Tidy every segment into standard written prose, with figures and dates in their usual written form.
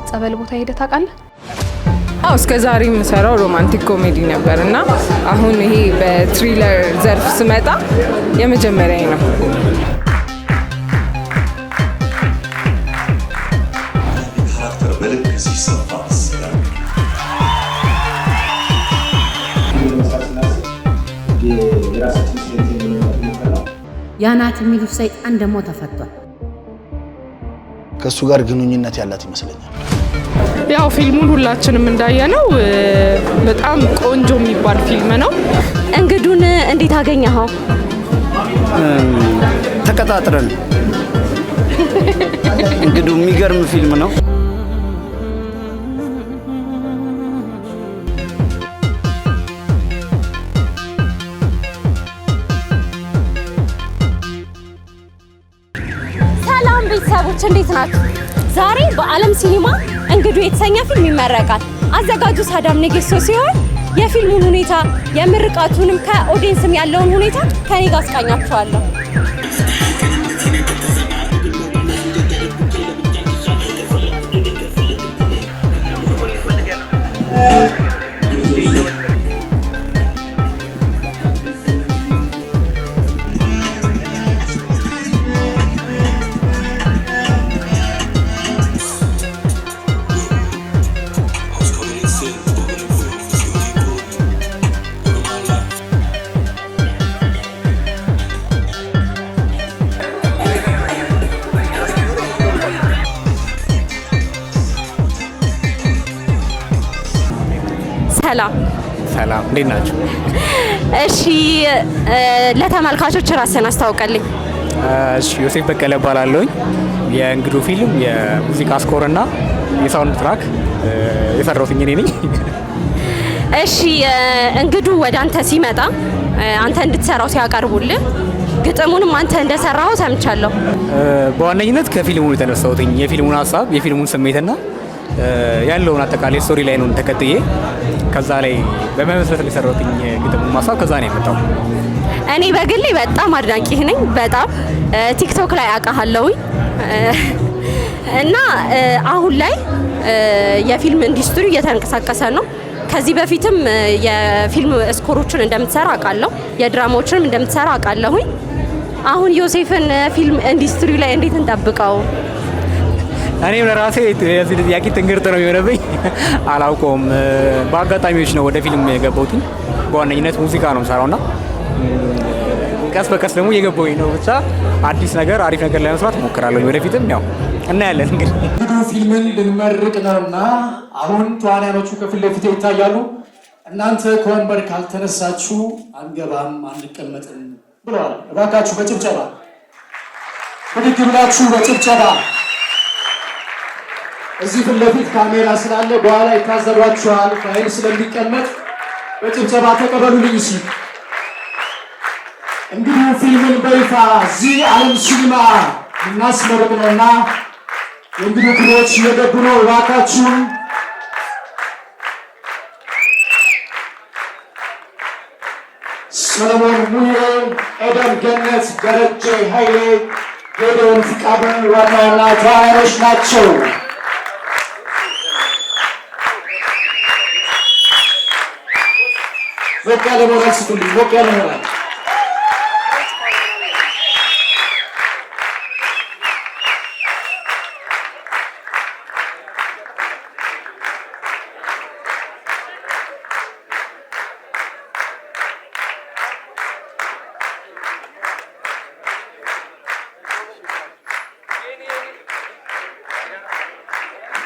ጸበል ቦታ ሄደህ ታውቃለህ? አዎ እስከ ዛሬ የምሰራው ሮማንቲክ ኮሜዲ ነበርና አሁን ይሄ በትሪለር ዘርፍ ስመጣ የመጀመሪያዬ ነው። ያናት የሚሉት ሰይጣን ደግሞ ተፈቷል። ከሱ ጋር ግንኙነት ያላት ይመስለኛል። ያው ፊልሙን ሁላችንም እንዳየነው በጣም ቆንጆ የሚባል ፊልም ነው። እንግዱን እንዴት አገኘኸው? ተቀጣጥረን እንግዱ የሚገርም ፊልም ነው። ቤተሰቦች እንዴት ናችሁ? ዛሬ በዓለም ሲኒማ እንግዱ የተሰኘ ፊልም ይመረቃል። አዘጋጁ ሳዳም ነጌሶ ሲሆን የፊልሙን ሁኔታ የምርቃቱንም ከኦዲየንስም ያለውን ሁኔታ ከኔ ጋር አስቃኛችኋለሁ። ሰላም እንዴት ናችሁ? እሺ ለተመልካቾች ራስን አስተዋውቀልኝ። እሺ ዮሴፍ በቀለ እባላለሁኝ። የእንግዱ ፊልም የሙዚቃ ስኮር እና የሳውንድ ትራክ የሰራሁት እኔ ነኝ። እሺ እንግዱ ወደ አንተ ሲመጣ አንተ እንድትሰራው ሲያቀርቡልህ ግጥሙንም አንተ እንደሰራው ሰምቻለሁ። በዋነኝነት ከፊልሙ የተነሳሁት የፊልሙን ሀሳብ የፊልሙን ስሜትና ያለውን አጠቃላይ ስቶሪ ላይ ነው ተከትዬ ከዛ ላይ በመመስረት ላይ ሰራሁት ግጥሙን ሀሳብ ከዛ ነው የመጣው። እኔ በግሌ በጣም አድናቂህ ነኝ። በጣም ቲክቶክ ላይ አውቃለሁኝ እና አሁን ላይ የፊልም ኢንዱስትሪ እየተንቀሳቀሰ ነው። ከዚህ በፊትም የፊልም ስኮሮችን እንደምትሰራ አውቃለሁ፣ የድራማዎችንም እንደምትሰራ አውቃለሁኝ። አሁን ዮሴፍን ፊልም ኢንዱስትሪ ላይ እንዴት እንጠብቀው? እኔ ለራሴ የዚህ ጥያቄ ትንግርት ነው የሆነብኝ። አላውቀውም። በአጋጣሚዎች ነው ወደ ፊልም የገባሁት። በዋነኝነት ሙዚቃ ነው የምሰራውና ቀስ በቀስ ደግሞ እየገባሁኝ ነው። ብቻ አዲስ ነገር አሪፍ ነገር ላይ መስራት እሞክራለሁ። ወደፊትም ያው እናያለን። እንግዲህ ፊልምን ልንመርቅ ነውና አሁን ተዋናዮቹ ከፊት ለፊት ይታያሉ። እናንተ ከወንበር ካልተነሳችሁ አንገባም አንቀመጥም ብለዋል። እባካችሁ በጭብጨባ ብድግ ብላችሁ በጭብጨባ እዚህ ፊት ለፊት ካሜራ ስላለ በኋላ ይታዘባችኋል። ፋይል ስለሚቀመጥ በጭብጨባ ተቀበሉልኝ። እሺ እንግዲህ ፊልምን በይፋ እዚህ ዓለም ሲኒማ እናስመርቅ ነውና የእንግዲህ ክሮች እየገቡ ነው። እባካችሁን ሰለሞን ሙዬ፣ ኤደን ገነት፣ ደረጀ ኃይሌ፣ ጌዶን ፍቃዱን ዋና ዋና ተዋናዮች ናቸው። ሞቅ ያለ ሞራል ስጡልኝ። ሞቅ ያለ ሞራል።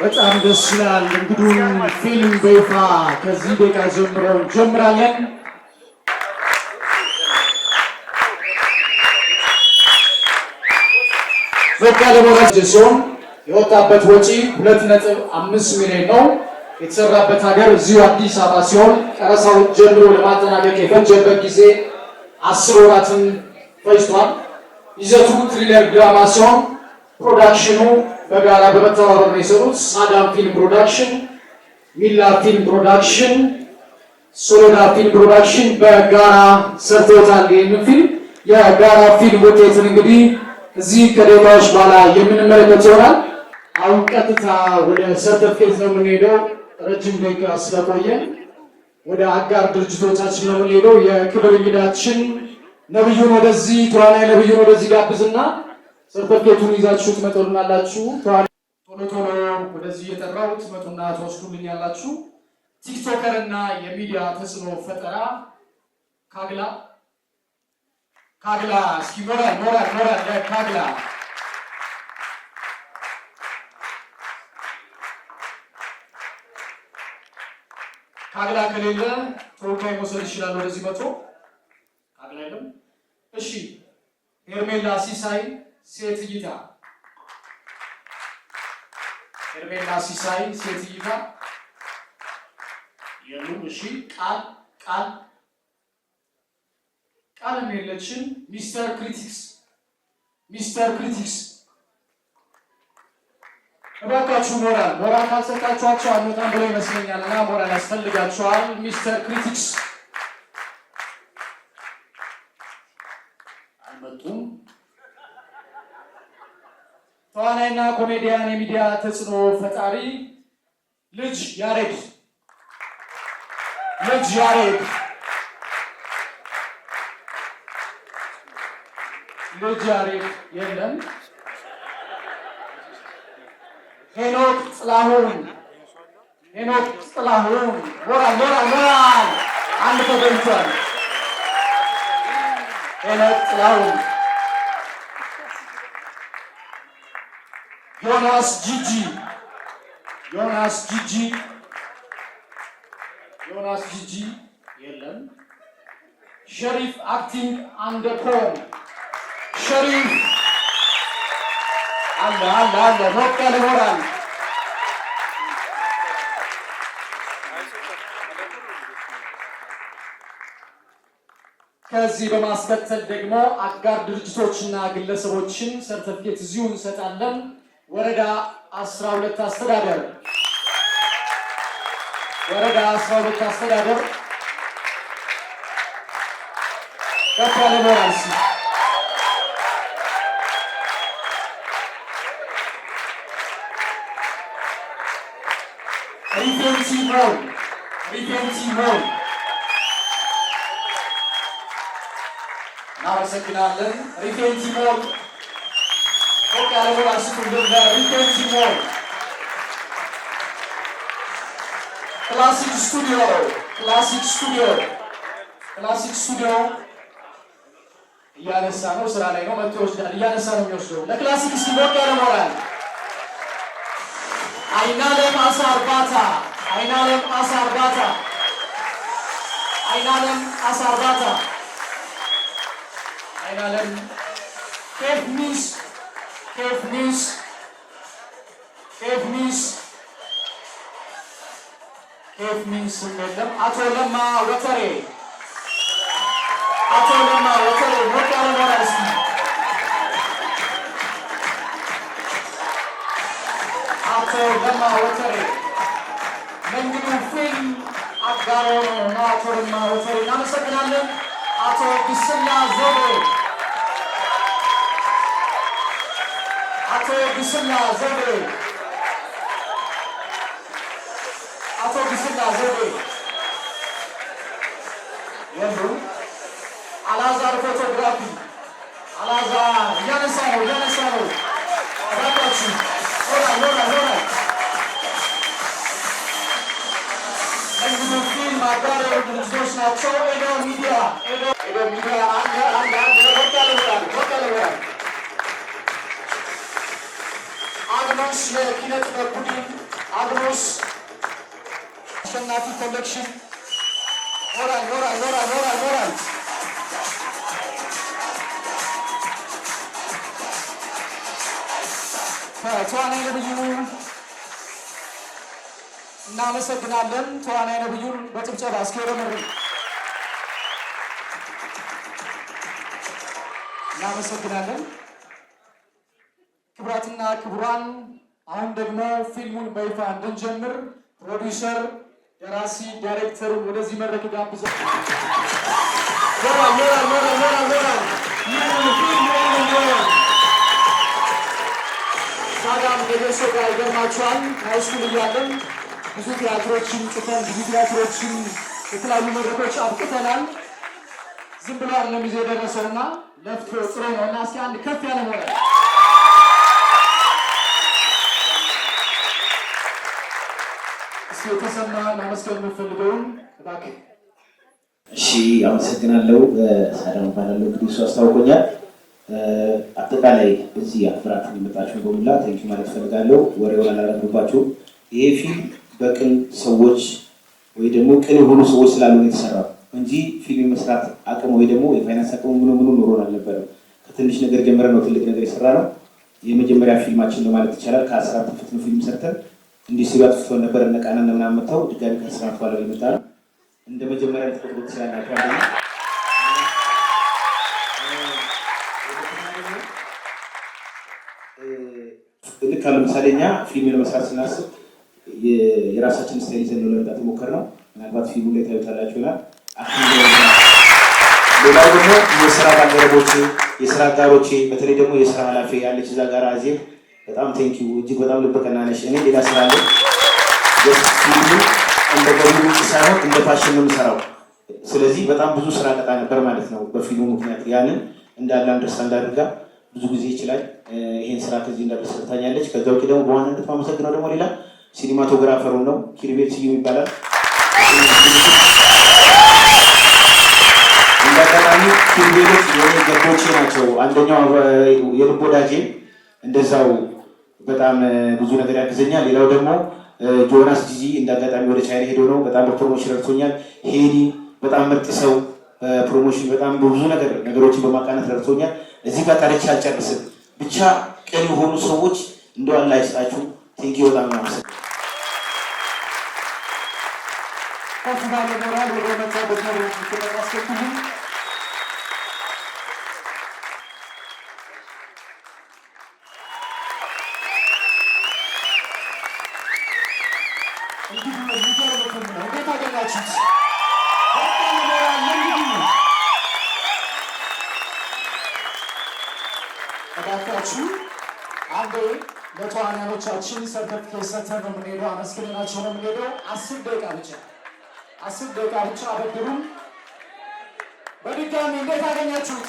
በጣም ደስ ይላል። እንግዲህ ፊልም በይፋ ከዚህ ደቂቃ ጀምሮ እንጀምራለን። በቃለ ሞራል ሲሆን የወጣበት ወጪ 2.5 ሚሊዮን ነው። የተሰራበት ሀገር እዚሁ አዲስ አበባ ሲሆን ቀረጻው ጀምሮ ለማጠናቀቅ የፈጀበት ጊዜ 10 ወራትን ፈጅቷል። ይዘቱ ትሪለር ድራማ ሲሆን ፕሮዳክሽኑ በጋራ በመተባበር ነው የሰሩት። ሳዳም ፊልም ፕሮዳክሽን፣ ሚላ ፊልም ፕሮዳክሽን፣ ሶሎዳ ፊልም ፕሮዳክሽን በጋራ ሰርተውታል። ይህንን ፊልም የጋራ ፊልም ውጤትን እንግዲህ እዚህ ከደቂቃዎች በኋላ የምንመለከት ይሆናል። አሁን ቀጥታ ወደ ሰርተፍኬት ነው የምንሄደው። ረጅም ደቂቃ ስለቆየን ወደ አጋር ድርጅቶቻችን ነው የምንሄደው። የክብር እንግዳችን ነብዩን ወደዚህ ተዋናይ ነብዩን ወደዚህ ጋብዝና ሰርተፍኬቱን ይዛችሁ ትመጡልናላችሁ። ቶሎ ቶሎ ወደዚህ እየጠራው ትመጡና ትወስዱልኛላችሁ። ቲክቶከር እና የሚዲያ ተጽዕኖ ፈጠራ ካግላ እስኪ ሞራል ካግላ ከሌለ ተወካይ መውሰድ ይችላል። ወደዚህ መጥቶ ካግላ የለም። እሺ ሄርሜላ ሲሳይ ሴት እይታ ሄርሜላ ሲሳይ ሴት እይታ የሉም። እሺ ቃልም የለችም። ሚስተር ክሪቲክስ እባካችሁ ሞራል ካልሰጣችኋቸው አንወጣም ብለው ይመስለኛል እና ሞራል ያስፈልጋቸዋል። ሚስተር ክሪቲክስ አልመጡም። ተዋናይና ኮሜዲያን የሚዲያ ተጽዕኖ ፈጣሪ ልጅ ያሬድ የለም። ሄኖክ ጥላሁን ሞራል አንድ ተገኝቷል። ሄኖክ ጥላሁን ዮናስ ጂጂ የለም። ሸሪፍ አክቲንግ አንደ ፖም ሸሪፍ አለ ሞቅ ያለ ሞራል። ከዚህ በማስከተል ደግሞ አጋር ድርጅቶችና ግለሰቦችን ሰርተፍኬት እዚሁ እንሰጣለን። ወረዳ 12 አስተዳደር ከፍ ያለ ሞራል ሪፌንቲ ሞል እናመሰግናለን። ሪፌንቲ ሞል ሞቅ ያለ ሞራል ስጡልን ለሪፌንቲ ሞል። ክላሲክ ስቱዲዮ እያነሳ ነው፣ ስራ ላይ ነው፣ መጥቶ ይወስዳል። እያነሳ ነው የሚወስደው። ለክላሲክ እስኪ ሞቅ ያለ ሞራል። አይናለም አሳ እርባታ ኬፍ ሚንስ የለም። አቶ ለማ ወተሬ ሞቅ ያለ ሞራል እስኪ። አቶ ለማ ወተሬ መንግዱ ፊልም አጋሮ ነው እና አቶ ለማ ወተሬ እናመሰግናለን። አቶ ግስላ ዘውዴ የሉም። አላዛር ፎቶግራፊ እያነሳ ነው። እባካችሁ ሞራል እንግዲህ ፊልም አጋር ድርጅቶች ናቸው። ኤዶ ሚዲያ አንድ ሞቅ ያለ ሞራል። አግኖስ የኪነ ጥበብ ቡድን አግኖስ አሸናፊ ኮሌክሽን ሞራል ተዋናይ ነብዩ እናመሰግናለን። ተዋናይ ነብዩን በጭብጨባ እስኪ ወረመር እናመሰግናለን። ክቡራትና ክቡራን፣ አሁን ደግሞ ፊልሙን በይፋ እንድንጀምር ፕሮዲውሰር፣ ደራሲ፣ ዳይሬክተሩን ወደዚህ መድረክ ጋብዘው ሳዳም ከደርሶ ጋር ይገርማችኋል። ሃይስኩል እያለን ብዙ ቲያትሮችን ጽፈን ብዙ ቲያትሮችን የተለያዩ መድረኮች አብቅተናል። ዝም ብሎ አይደለም ጊዜ የደረሰውና ለፍቶ ጥሮ ነው እና እስኪ አንድ ከፍ ያለ ሆነ እስኪ የተሰማ ማመስገን የምፈልገውን እባክህ። እሺ አመሰግናለሁ። ሳዳም ባላለው እንግዲህ እሱ አስታውቆኛል። አጠቃላይ እዚህ አክብራችሁ የመጣችሁ በሙላ ቴንኪ ማለት ፈልጋለሁ። ወሬውን አላረግባችሁ። ይሄ ፊልም በቅን ሰዎች ወይ ደግሞ ቅን የሆኑ ሰዎች ስላሉ ነው የተሰራው እንጂ ፊልም መስራት አቅም ወይ ደግሞ የፋይናንስ አቅም ምኑ ኖሮን አልነበረም። ከትንሽ ነገር ጀምረን ነው ትልቅ ነገር የሰራ ነው። የመጀመሪያ ፊልማችን ነው ማለት ይቻላል። ከ14 ዓመት ነው ፊልም ሰርተን እንዲህ ሲባል ተፈቶ ነበር እና ቃና ምናምን መጣው ድጋሚ ከስራት በኋላ ይመጣ ነው እንደ መጀመሪያ ተቆጥሮ ሲያናቀው አለ ልክ ለምሳሌ እኛ ፊልም ለመስራት ስናስብ የራሳችን ስታይል ይዘን ነው ለመጣት የሞከርነው። ምናልባት ፊልሙ ላይ ታዩታላችሁና ሌላው ደግሞ የስራ ባልደረቦቼ የስራ አጋሮቼ በተለይ ደግሞ የስራ ኃላፊ ያለች እዛ ጋር አዜብ በጣም ቴንኪው እጅግ በጣም ልበቀና ነሽ። እኔ ሌላ ስራ አለ ፊልሙ እንደ ገቢ ሳይሆን እንደ ፓሽን ነው የምሰራው። ስለዚህ በጣም ብዙ ስራ ቀጣ ነበር ማለት ነው በፊልሙ ምክንያት። ያንን እንዳለ አንደርስታንድ አድርጋ ብዙ ጊዜ ይችላል ይሄን ስራ ከዚህ እንዳደረሰታኛለች። ከዛ ውጪ ደግሞ በዋናነት ማመሰግነው ደግሞ ሌላ ሲኒማቶግራፈሩ ነው ኪሪቤት ስዩም ይባላል። እንደአጋጣሚ ኪሪቤቶች የሆነ ገቦቼ ናቸው። አንደኛው የልብ ወዳጄ እንደዛው በጣም ብዙ ነገር ያግዘኛል። ሌላው ደግሞ ጆናስ ጂጂ እንዳጋጣሚ ወደ ቻይና ሄዶ ነው በጣም በፕሮሞሽን ረድቶኛል። ሄኒ በጣም ምርጥ ሰው ፕሮሞሽን በጣም ብዙ ነገሮችን በማቃናት ረድቶኛል። እዚህ ጋር ታሪክ አልጨርስም። ብቻ ቅን የሆኑ ሰዎች እንደው አላህ ይስጣችሁ። ቴንኪ በጣም ማመሰግ ከፍ ባለ ሞራል ወደ መጣበት ነው ተቀጣስከቱኝ አንዴ ለተዋናዮቻችን ሰርተፍኬት ሰጥተን ነው የምንሄደው። አመስግነናቸው ነው የምንሄደው። 10 ደቂቃ ብቻ አበድሩን። በድጋሚ እንዴት አገኛችሁት?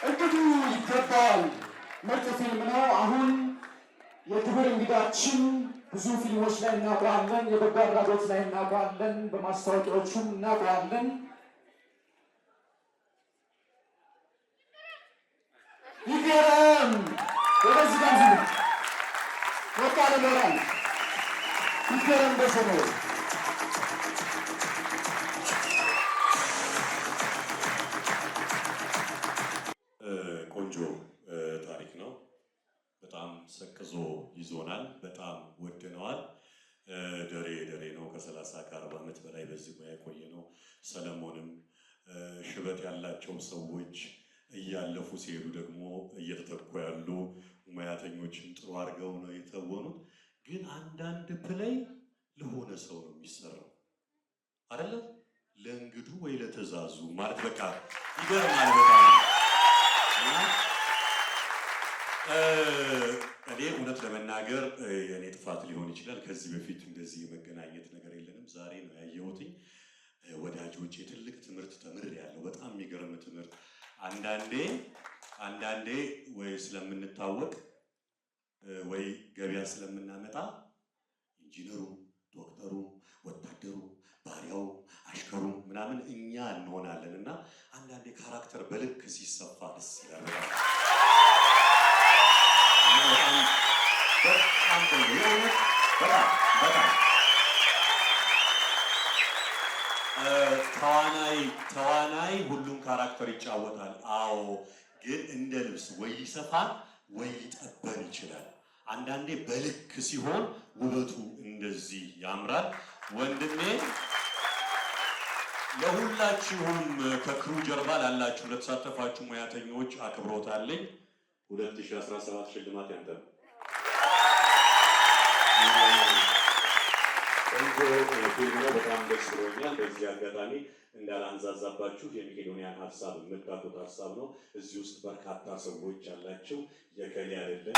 እንግዲህ ይገባዋል። ምርጥ ፊልም ነው። አሁን የክብር እንግዳችን ብዙ ፊልሞች ላይ እናውቀዋለን፣ የበጎ አድራጎት ላይ እናውቀዋለን፣ በማስታወቂያዎቹም እናውቀዋለን። ይገርም ወደዚህ ጋር ወጣለ ሞራል ይገርም በሰው ቆንጆ ታሪክ ነው። በጣም ሰቅዞ ይዞናል። በጣም ወደነዋል። ደሬ ነው። ከ30 ከ40 ዓመት በላይ በዚህ ሙያ የቆየ ነው። ሰለሞንም ሽበት ያላቸው ሰዎች እያለፉ ሲሄዱ ደግሞ እየተተኩ ያሉ ሙያተኞችን ጥሩ አድርገው ነው የተወኑት። ግን አንዳንድ ፕሌይ ለሆነ ሰው ነው የሚሰራው አይደለ? ለእንግዱ ወይ ለተዛዙ ማለት በቃ ይገርማል በጣም። እኔ እውነት ለመናገር የእኔ ጥፋት ሊሆን ይችላል። ከዚህ በፊት እንደዚህ የመገናኘት ነገር የለንም። ዛሬ ነው ያየሁትኝ። ወዳጆቼ ትልቅ ትምህርት ተምሬያለሁ። በጣም የሚገርም ትምህርት። አንዳንዴ ወይ ስለምንታወቅ ወይ ገበያ ስለምናመጣ ኢንጂነሩ፣ ዶክተሩ፣ ወታደሩ፣ ባሪያው፣ አሽከሩ ምናምን እኛ እንሆናለን እና አንዳንዴ ካራክተር በልክ ሲሰፋ ደስ ይላል። በጣም ተዋናይ ሁሉም ካራክተር ይጫወታል። አዎ፣ ግን እንደ ልብስ ወይ ይሰፋል ወይ ሊጠበን ይችላል። አንዳንዴ በልክ ሲሆን ውበቱ እንደዚህ ያምራል። ወንድሜ ለሁላችሁም ከክሩ ጀርባ ላላችሁ ለተሳተፋችሁ ሙያተኞች አክብሮት አለኝ። 2017 ሽልማት ያንተ ነው። ቆንጆ ፊልም ነው። በጣም ደስ ብሎኛል። በዚህ አጋጣሚ እንዳላንዛዛባችሁ የመቄዶንያን ሀሳብ የምታውቁት ሀሳብ ነው። እዚህ ውስጥ በርካታ ሰዎች ያላቸው የከሌ አይደለም።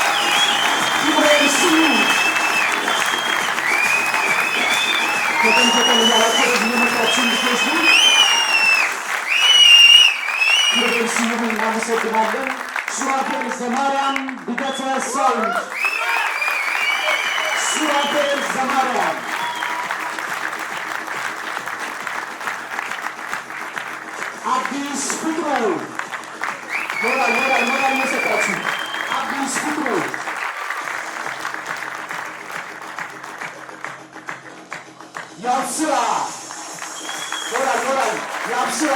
እናመሰግናለን። ሱራፌል ዘማርያም ቢገተ ሳውንድ ሱራፌል ዘማርያም አዲስ ፍቅሩ ሞራል እየሰጣችሁ አዲስ ፍቅሩ ያብስራ ሞራል ያብስራ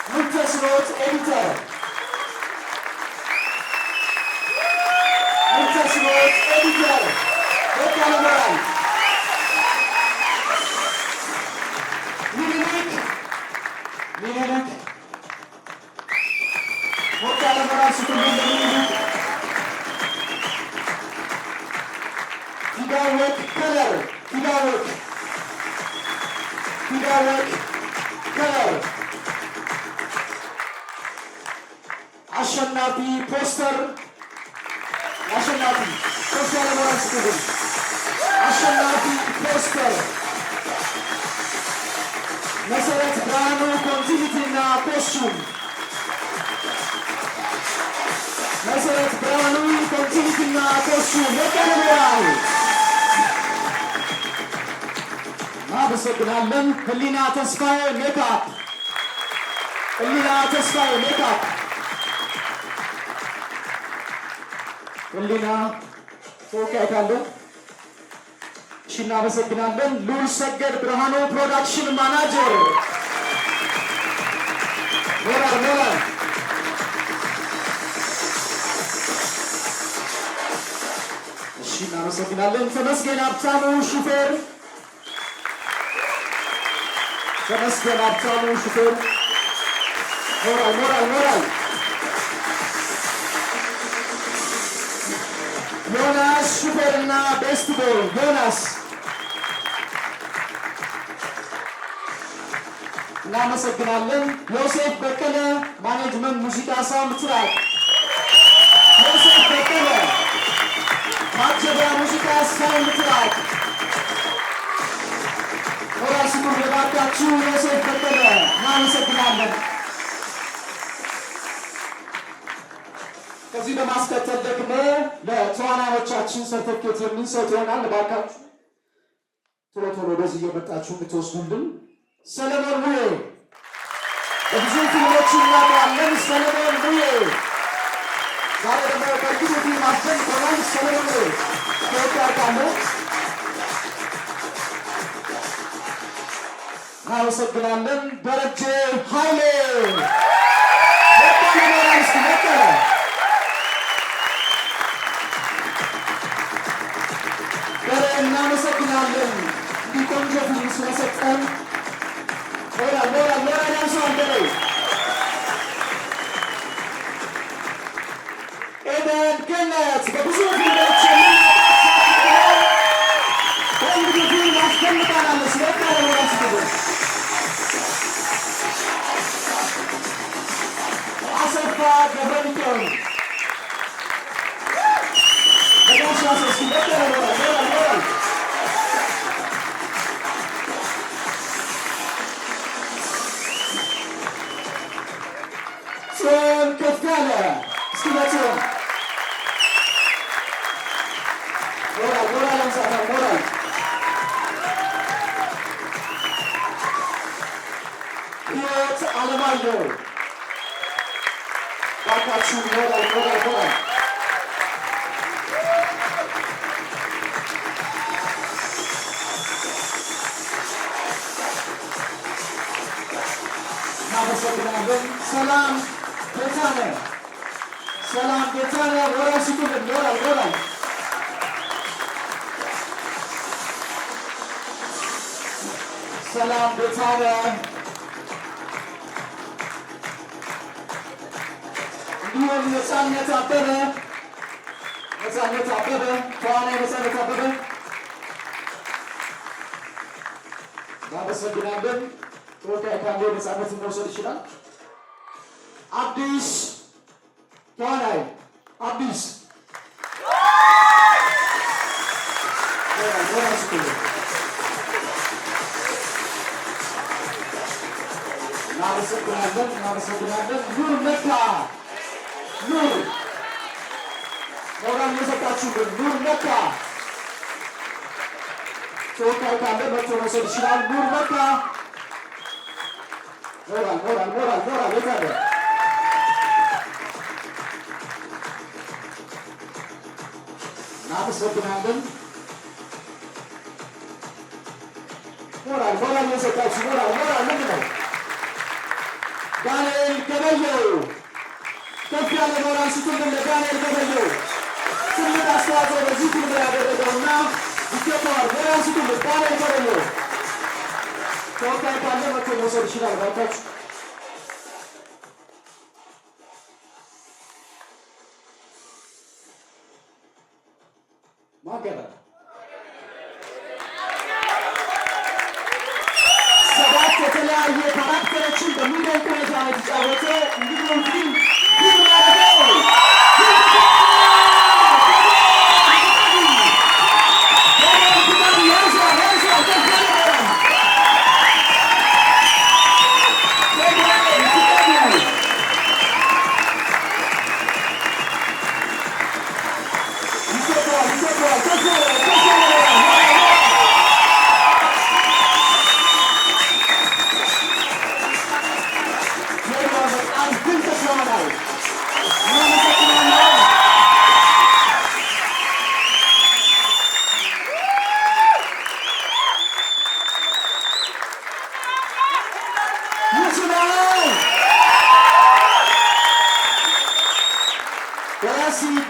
Muntesnoot editor. Bekale Moral. Milinik. Bekale Moral sütürlüğünde Milinik. Fidawek Keller. አሸናፊ ፖስተር አሸናፊ ፖስተር መሰረት ብርሃኑ ኮንቲኒቲ እና ኮስቹም ለቀለበዋል እናመሰግናለን። ህሊና ተስፋዬ ሜካፕ ህሊና ተወካይ ካለ እሺ፣ እናመሰግናለን። ሉል ሰገድ ብርሃኑ ፕሮዳክሽን ማናጀር ሞራል እሺ፣ እናመሰግናለን። ተመስገን ሀብታሙ ሹፌር ሞራል ዮናስ ሹፌርና ቤስት ቦይ ዮናስ እናመሰግናለን። ዮሴፍ በቀለ ማኔጅመንት ሙዚቃ ሳውንድ ትራክ ማጀቢያ ሙዚቃ ሳውንድ ትራክ ሞራል ስጡን የባካችሁ ዮሴፍ በቀለ እናመሰግናለን። ከዚህ በማስከተል ደግሞ ለተዋናዮቻችን ሰርተፍኬት የምንሰጥ ይሆናል። እባካችሁ ቶሎ ወደዚህ እየመጣችሁ እንድትወስዱልን። ሰለሞን ሙዬ በብዙ ፊልሞች እናውቀዋለን። ሰለሞን ሙዬ ዛሬ ደግሞ በእርግጥ ፊልም አስደንቆናል። ሰለሞን ሙዬ ተወዳዳለ እናመሰግናለን። ደረጀ ኃይሌ በቀለ እናመሰግናለን። እንዲህ ቆንጆ ፊልም ስለሰጠን ሞራል ያንሰዋል። በላይ ኤደን ገነት በብዙ ፊልሞች ቆንጆ ፊልም አስደምጣናለች። በቃለ ሞራል ስትሆን አሰፋ ገብረሚካኤል በጋሻ በቃለ ሞራል ጽዮን ከፍያለ እስኪመጽዮን ሞራል አንሳታ ሞራል ሕይወት አለማየሁ ባካችሁ ሞራል እናመሰግናለን። ሰላም ጌታነህ ሞራል ስጡልን። ሞራል ሰላም ጌታነህ እንዲሁም ነፃነት አበበ ተዋናይ ነፃነት አበበ እናመሰግናለን። ተወካይ ካለ ነፃነት መውሰድ ይችላል። አዲስ ተዋናይ አዲስ እናመሰግናለን። ኑር መካ ኑር ሞራል የሰጣችሁልን ኑር መካ ተወካይ ካለ መጥቶ መውሰድ ይችላል። ኑር መካ ሞራል የታለ? እናመሰግናለን። ሞራል የሰጣችሁ ሞራል ምንድን ነው? ዳንኤል ገበየው ከፍ ያለ ሞራል ስጡልን ለዳንኤል ገበየው ትልቅ አስተዋጽኦ በዚህ ፊልም ያደረገውና ይገባዋል። ሞራል ስጡልን ዳንኤል ገበየው። ተወካይ ካለ መጥቶ መውሰድ ይችላል። ባካችሁ ማገባ ሰባት የተለያየ ካራክተሮችን በሚደንቅ ሁኔታ የተጫወተ እንግዲህ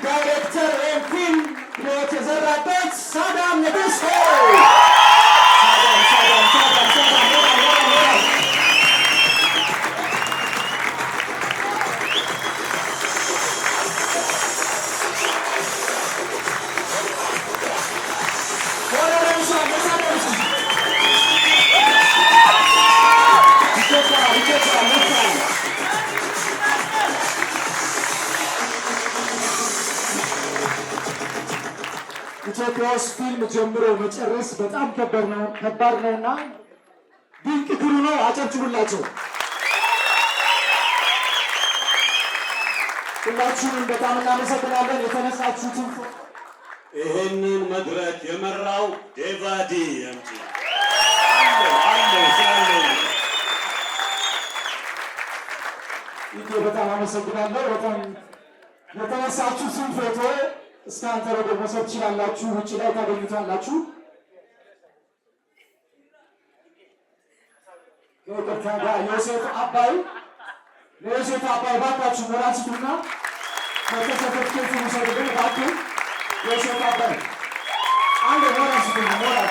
ዳይሬክተር ፊልም የተዘራበት ሳዳም ንጉሴ ኢትዮጵያ ውስጥ ፊልም ጀምሮ መጨረስ በጣም ከባድ ነውና ድንቅ ክሩ ነው። አጨብጭቡላቸው። ሁላችሁንም በጣም እናመሰግናለን። የተነሳችሁትን ይህንን መድረክ የመራው ዴቫዲ እምጪ በጣም አመሰግናለሁ። በጣም የተነሳችሁትን ፎቶ እስካን ተረዶ መውሰድ ትችላላችሁ። ውጭ ላይ ታገኙታላችሁ። ከይቅርታ ጋር ዮሴፍ አባይ ባካችሁ ሞራችሁና ከተሰፈትከቱ ሰደደ ባክ ዮሴፍ አባይ አንድ ሞራችሁና ሞራል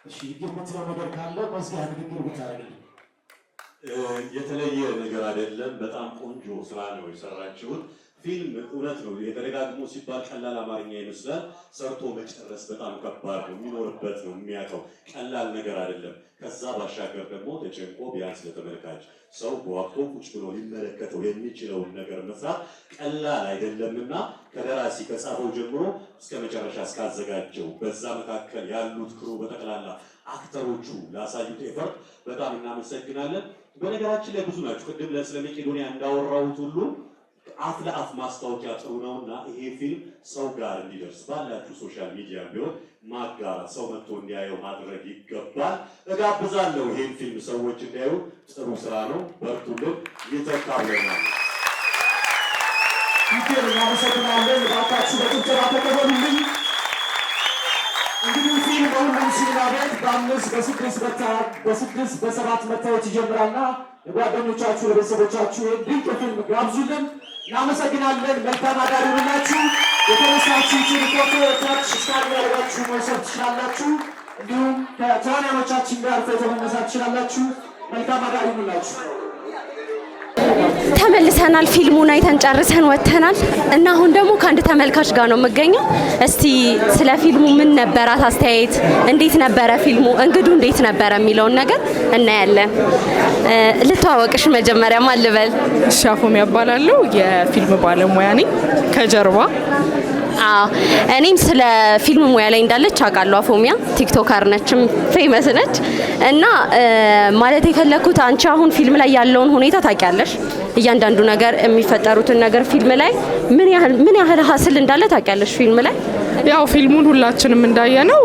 እሺ የምትለው ነገር ካለ በዚያ ንግግር ብታረግ። የተለየ ነገር አይደለም። በጣም ቆንጆ ስራ ነው የሰራችሁት። ፊልም እውነት ነው የተደጋግሞ ሲባል ቀላል አማርኛ ይመስላል። ሰርቶ መጨረስ በጣም ከባድ ነው። የሚኖርበት ነው የሚያውቀው። ቀላል ነገር አይደለም። ከዛ ባሻገር ደግሞ ተጨንቆ ቢያንስ ለተመልካች ሰው በወቅቱ ቁጭ ብሎ ሊመለከተው የሚችለውን ነገር መስራት ቀላል አይደለምና ከደራሲ ከጻፈው ጀምሮ እስከ መጨረሻ እስካዘጋጀው በዛ መካከል ያሉት ክሩ በጠቅላላ አክተሮቹ ላሳዩት ኤፈርት በጣም እናመሰግናለን። በነገራችን ላይ ብዙ ናቸው። ቅድም ስለ መቄዶንያ እንዳወራሁት ሁሉ አፍ ለአፍ ማስታወቂያ ጥሩ ነውና ይሄ ፊልም ሰው ጋር እንዲደርስ ባላችሁ ሶሻል ሚዲያ ቢሆን ማጋራት፣ ሰው መጥቶ እንዲያየው ማድረግ ይገባል። እጋብዛለሁ። ይሄን ፊልም ሰዎች እንዲያዩ ጥሩ ስራ ነው። በርቱልን። ይተካብለናል። ይገር እናመሰግናለን። ባካችሁ በጭብጨባ ተቀበሉልኝ። እንግዲህ ፊልም በሁሉም ሲኒማ ቤት በ5፣ በ7 መታየት ይጀምራልና ለጓደኞቻችሁ ለቤተሰቦቻችሁ ድንቅ ፊልም ጋብዙልን። እናመሰግናለን። መልካም አዳር ይሁንላችሁ። የተነሳችሁትን ፎቶ ታች ስካን ያደርጋችሁ መውሰድ ትችላላችሁ። እንዲሁም ከተዋናዮቻችን ጋር ፎቶ መነሳት ትችላላችሁ። መልካም አዳር ይሁንላችሁ። ተመልሰናል። ፊልሙን አይተን ጨርሰን ወጥተናል እና አሁን ደግሞ ከአንድ ተመልካች ጋር ነው የምገኘው። እስቲ ስለ ፊልሙ ምን ነበራት አስተያየት፣ እንዴት ነበረ ፊልሙ፣ እንግዱ እንዴት ነበረ የሚለውን ነገር እናያለን። ልተዋወቅሽ መጀመሪያ ማን ልበል? ሻፎም ያባላለሁ። የፊልም ባለሙያ ነኝ ከጀርባ። እኔም ስለ ፊልም ሙያ ላይ እንዳለች አውቃለሁ። አፎሚያ ቲክቶከር ነችም ፌመስ ነች እና ማለት የፈለኩት አንቺ አሁን ፊልም ላይ ያለውን ሁኔታ ታውቂያለሽ። እያንዳንዱ ነገር የሚፈጠሩትን ነገር ፊልም ላይ ምን ያህል ሀስል እንዳለ ታውቂያለሽ ፊልም ላይ። ያው ፊልሙን ሁላችንም እንዳየነው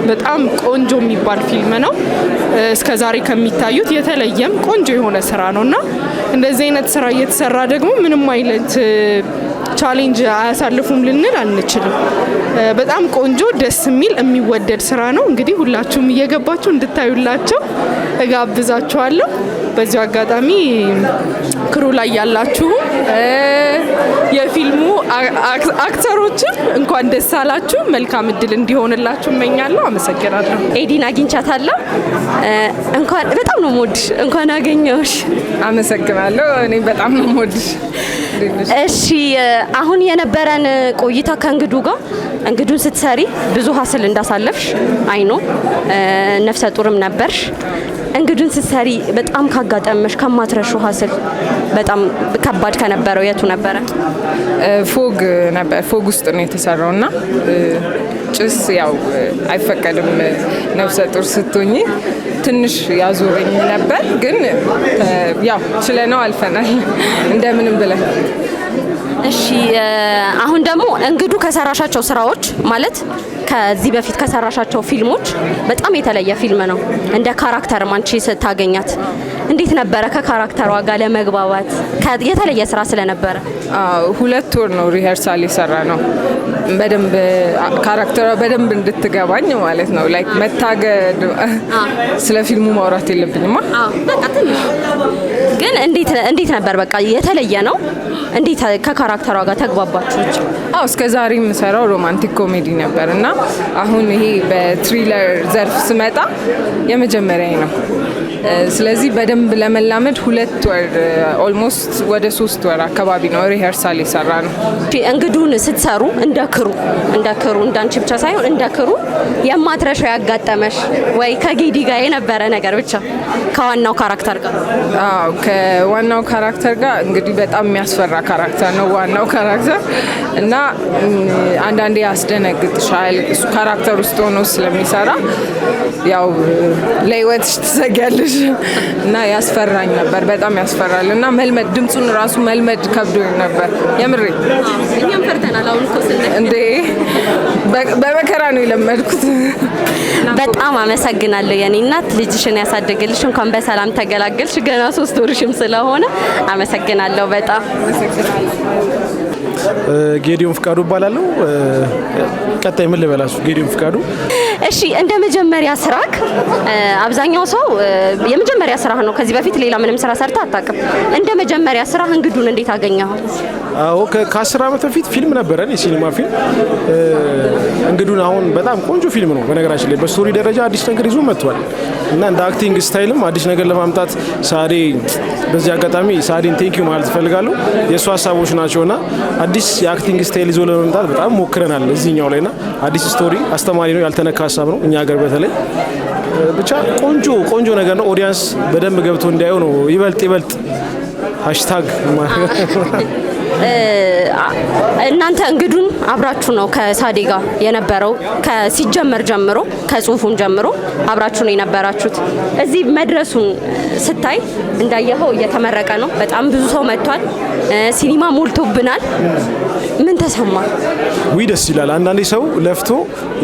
በጣም ቆንጆ የሚባል ፊልም ነው። እስከዛሬ ከሚታዩት የተለየም ቆንጆ የሆነ ስራ ነውና እንደዚህ አይነት ስራ እየተሰራ ደግሞ ምንም አይነት ቻሌንጅ አያሳልፉም ልንል አንችልም። በጣም ቆንጆ ደስ የሚል የሚወደድ ስራ ነው። እንግዲህ ሁላችሁም እየገባችሁ እንድታዩላቸው እጋብዛችኋለሁ። በዚሁ አጋጣሚ ክሩ ላይ ያላችሁ የፊልሙ አክተሮችም እንኳን ደስ አላችሁ። መልካም እድል እንዲሆንላችሁ እመኛለሁ። አመሰግናለሁ። ኤዲን አግኝቻታለሁ። እንኳን በጣም ነው የምወድሽ። እንኳን አገኘሁሽ። አመሰግናለሁ። እኔ በጣም ነው የምወድሽ። እሺ አሁን የነበረን ቆይታ ከእንግዱ ጋር እንግዱን ስትሰሪ ብዙ ሀስል እንዳሳለፍሽ አይኖ ነፍሰ ጡርም ነበርሽ። እንግዱን ስትሰሪ በጣም ካጋጠመሽ ከማትረሹ ሀስል በጣም ከባድ ከነበረው የቱ ነበረ? ፎግ ነበር። ፎግ ውስጥ ነው የተሰራውና ጭስ ያው አይፈቀድም ነፍሰ ጡር ስትሆኚ ትንሽ ያዞረኝ ነበር፣ ግን ያው ችለነው አልፈናል እንደምንም ብለን። እሺ አሁን ደግሞ እንግዱ ከሰራሻቸው ስራዎች ማለት ከዚህ በፊት ከሰራሻቸው ፊልሞች በጣም የተለየ ፊልም ነው። እንደ ካራክተር ማንቺ ስታገኛት እንዴት ነበረ? ከካራክተሯ ጋር ለመግባባት የተለየ ስራ ስለነበረ 2 ወር ነው ሪሄርሳል የሰራ ነው። በደንብ ካራክተሯ በደንብ እንድትገባኝ ማለት ነው። ላይክ መታገድ ስለ ፊልሙ ማውራት የለብኝማ። በቃ ትንሽ ግን እንዴት ነበር? በቃ የተለየ ነው። እንዴት ከካራክተሯ ጋር ተግባባችሁት? እስከዛሬ የምሰራው ሮማንቲክ ኮሜዲ ነበር እና አሁን ይሄ በትሪለር ዘርፍ ስመጣ የመጀመሪያዬ ነው። ስለዚህ በደንብ ለመላመድ 2 ወር ኦልሞስት ወደ 3 ወር አካባቢ ነው ሪሄርሳል የሰራ ነው። እንግዱን ስትሰሩ እንደ ክሩ እንዳንቺ ብቻ ሳይሆን እንደ ክሩ የማትረሻው ያጋጠመሽ ወይ ከጌዲ ጋር የነበረ ነገር ብቻ ከዋናው ካራክተር ጋር? ከዋናው ካራክተር ጋር እንግዲህ በጣም የሚያስፈራ ካራክተር ነው ዋናው ካራክተር እና አንዳንዴ ያስደነግጥሻል። እሱ ካራክተር ውስጥ ሆኖ ስለሚሰራ ያው ለህይወትሽ ትሰጊያለሽ እና ያስፈራኝ ነበር። በጣም ያስፈራል እና መልመድ ድምጹን ራሱ መልመድ ከብዶኝ ነበር። የምሬ እኛም ፈርተናል። አሁን እኮ እንዴ በመከራ ነው የለመድኩት። በጣም አመሰግናለሁ የኔ እናት። ልጅሽን ያሳድግልሽ። እንኳን በሰላም ተገላገልሽ። ገና 3 ወርሽም ስለሆነ አመሰግናለሁ በጣም። ጌዲዮን ፍቃዱ እባላለሁ። ቀጣይ ምን ልበላችሁ? ጌዲዮን ፍቃዱ። እሺ እንደ መጀመሪያ ስራክ አብዛኛው ሰው የመጀመሪያ ስራህ ነው። ከዚህ በፊት ሌላ ምንም ስራ ሰርታ አታውቅም። እንደ መጀመሪያ ስራህ እንግዱን እንዴት አገኘኸው? አዎ ከ10 ዓመት በፊት ፊልም ነበረን፣ የሲኒማ ፊልም እንግዱን። አሁን በጣም ቆንጆ ፊልም ነው በነገራችን ላይ። በስቶሪ ደረጃ አዲስ ነገር ይዞ መጥቷል እና እንደ አክቲንግ ስታይልም አዲስ ነገር ለማምጣት ሳዴ፣ በዚህ አጋጣሚ ሳዴን ቴንኪዩ ማለት እፈልጋለሁ። የእሱ ሀሳቦች ናቸውና አዲስ የአክቲንግ ስታይል ይዞ ለመምጣት በጣም ሞክረናል እዚህኛው ላይና አዲስ ስቶሪ አስተማሪ ነው፣ ያልተነካ ሀሳብ ነው። እኛ ሀገር በተለይ ብቻ ቆንጆ ነገር ነው። ኦዲየንስ በደንብ ገብቶ እንዲያየው ነው። ይበልጥ ሃሽታግ እናንተ እንግዱን አብራችሁ ነው ከሳዴ ጋር የነበረው? ከሲጀመር ጀምሮ ከጽሁፉን ጀምሮ አብራችሁ ነው የነበራችሁት? እዚህ መድረሱን ስታይ እንዳየኸው እየተመረቀ ነው። በጣም ብዙ ሰው መጥቷል። ሲኒማ ሞልቶብናል። ምን ተሰማ? ደስ ይላል። አንዳንዴ ሰው ለፍቶ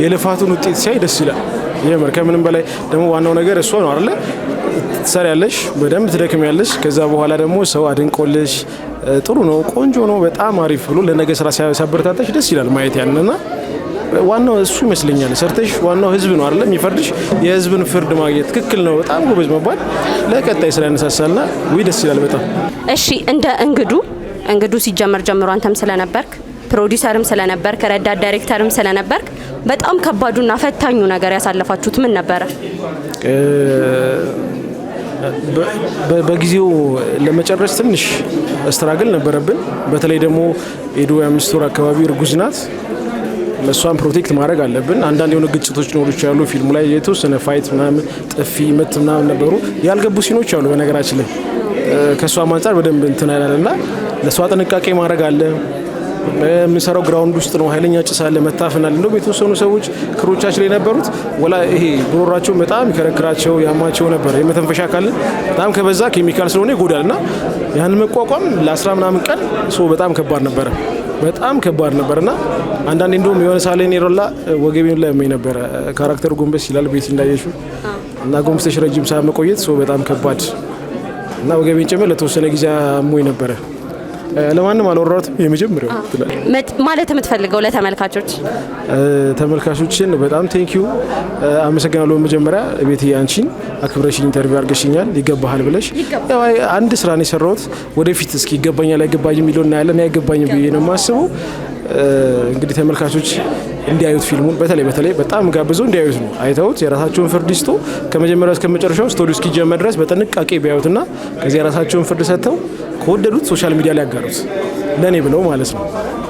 የልፋቱን ውጤት ሲያይ ደስ ይላል። የምር ከምንም በላይ ደግሞ ዋናው ነገር እሷ ነው አይደለ? ትሰሪያለሽ፣ በደንብ ትደክሚያለሽ። ከዛ በኋላ ደግሞ ሰው አድንቆልሽ ጥሩ ነው፣ ቆንጆ ነው፣ በጣም አሪፍ ብሎ ለነገ ስራ ሲያበረታታሽ ደስ ይላል ማየት ያንና ዋናው እሱ ይመስለኛል። ሰርተሽ ዋናው ህዝብ ነው አይደል የሚፈርድሽ። የህዝብን ፍርድ ማግኘት ትክክል ነው። በጣም ጎበዝ መባል ለቀጣይ ስራ ያነሳሳልና ደስ ይላል በጣም። እሺ እንደ እንግዱ ሲጀመር ጀምሮ አንተም ስለነበርክ ፕሮዲሰርም ስለነበርክ ረዳት ዳይሬክተርም ስለነበርክ በጣም ከባዱና ፈታኙ ነገር ያሳለፋችሁት ምን ነበረ? በጊዜው ለመጨረስ ትንሽ ስትራግል ነበረብን። በተለይ ደግሞ ኤዶ የ5 ወር አካባቢ እርጉዝ ናት። እሷን ፕሮቴክት ማድረግ አለብን። አንዳንድ የሆነ ግጭቶች ኖሩ ይችላሉ። ፊልሙ ላይ የተወሰነ ፋይት ምናምን ጥፊ ምት ምናምን ነበሩ። ያልገቡ ሲኖች አሉ በነገራችን ላይ ከእሷም አንጻር በደንብ እንትን አይላልና ለእሷ ጥንቃቄ ማድረግ አለ። የምንሰራው ግራውንድ ውስጥ ነው። ኃይለኛ ጭስ አለ፣ መታፈናል። እንደውም የተወሰኑ ሰዎች ክሮቻችን ላይ ነበሩት ወላ ይሄ ጉሮሯቸው በጣም ይከረክራቸው ያማቸው ነበር። የመተንፈሻ አካል በጣም ከበዛ ኬሚካል ስለሆነ ይጎዳልና ያን መቋቋም ለ10 ምናምን ቀን በጣም ከባድ ነበረ። በጣም ከባድ ነበርና አንዳንዴ እንደውም የሆነ ሳለ ኔሮላ ወገቤን ላይ ነበረ። ካራክተሩ ጎንበስ ይላል ቤት እንዳየሽው እና ጎንበስሽ ረጅም ሰዓት መቆየት በጣም ከባድ እና ወገቤን ጭምር ለተወሰነ ጊዜ አሞኝ ነበረ። ለማንም አልወራሁትም። የመጀመሪያው ማለት የምትፈልገው ለተመልካቾች ተመልካቾችን በጣም ቴንኪዩ አመሰግናለሁ። መጀመሪያ ቤት አንቺን አክብረሽኝ ኢንተርቪው አድርገሽኛል። ይገባሃል ብለሽ ያው አንድ ስራ ነው የሰራሁት። ወደፊት እስኪ ይገባኛል አይገባኝም የሚለውና ያለን አይገባኝም ብዬ ነው የማስበው። እንግዲህ ተመልካቾች እንዲያዩት ፊልሙን በተለይ በጣም ጋብዘው እንዲያዩት ነው። አይተውት የራሳቸውን ፍርድ ይስጡ። ከመጀመሪያው እስከ መጨረሻው ስቶሪው እስኪጀመር ድረስ በጥንቃቄ ቢያዩትና ከዚህ የራሳቸውን ፍርድ ሰጥተው ከወደዱት ሶሻል ሚዲያ ላይ ያጋሩት ለኔ ብለው ማለት ነው።